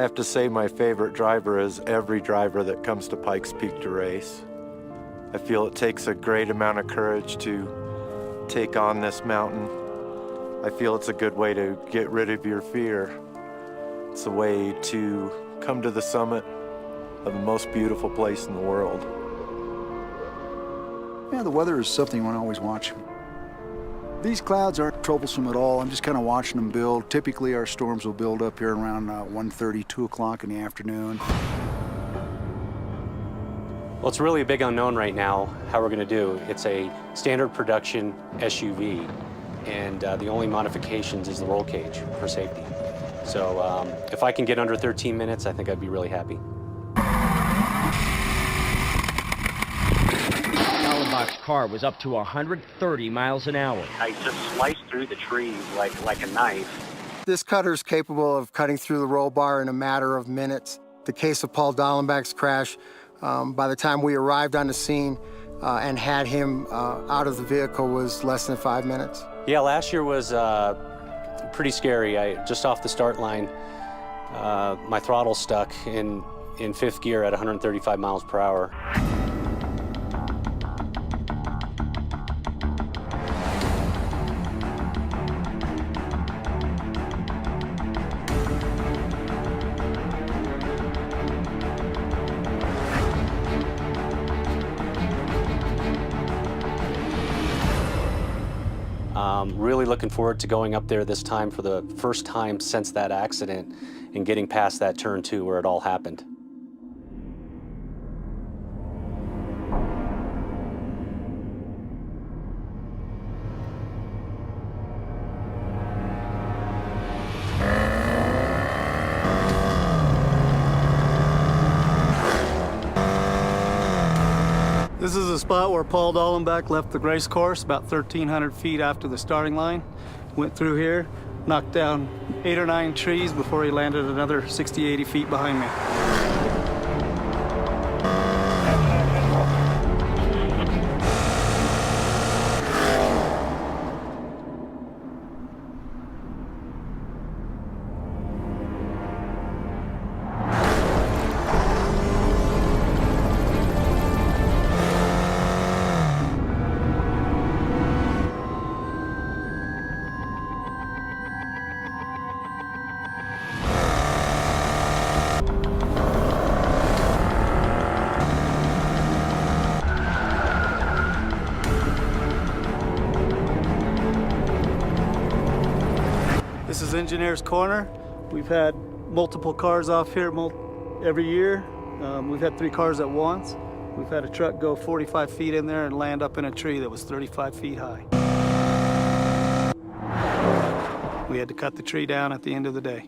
have to say my favorite driver is every driver that comes to Pikes Peak to race. I feel it takes a great amount of courage to take on this mountain. I feel it's a good way to get rid of your fear. It's a way to come to the summit of the most beautiful place in the world. Yeah, the weather is something you want to always watch. These clouds aren't troublesome at all. I'm just kind of watching them build. Typically, our storms will build up here around 1:30, 2 o'clock in the afternoon. Well, it's really a big unknown right now how we're going to do. It's a standard production SUV, and the only modifications is the roll cage for safety. So if I can get under 13 minutes, I think I'd be really happy. Dallenbach's car was up to 130 miles an hour. I just sliced through the tree like a knife. This cutter is capable of cutting through the roll bar in a matter of minutes. The case of Paul Dallenbach's crash, by the time we arrived on the scene and had him out of the vehicle was less than 5 minutes. Yeah, last year was pretty scary. Just off the start line, my throttle stuck in fifth gear at 135 miles per hour. Really looking forward to going up there this time for the first time since that accident and getting past that turn 2 where it all happened. This is the spot where Paul Dallenbach left the race course about 1,300 feet after the starting line. Went through here, knocked down 8 or 9 trees before he landed another 60, 80 feet behind me. This is Engineer's Corner. We've had multiple cars off here every year. We've had 3 cars at once. We've had a truck go 45 feet in there and land up in a tree that was 35 feet high. We had to cut the tree down at the end of the day.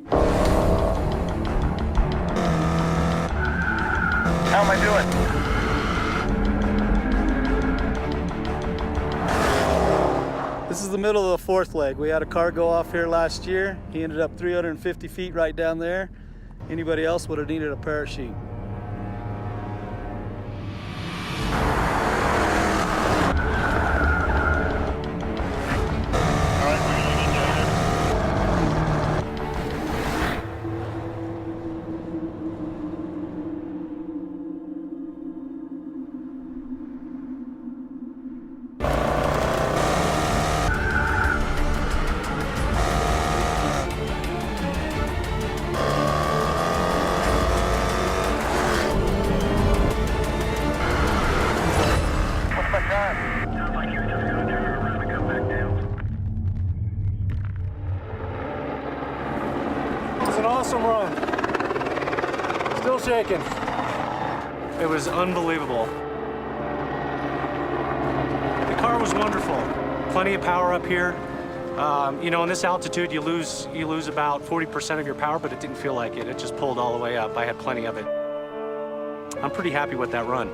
How am I doing? This is the middle of the 4th leg. We had a car go off here last year. He ended up 350 feet right down there. Anybody else would have needed a parachute. It's an awesome run. Still shaking. It was unbelievable. The car was wonderful. Plenty of power up here. You know, in this altitude, you lose about 40% of your power, but it didn't feel like it. It just pulled all the way up. I had plenty of it. I'm pretty happy with that run.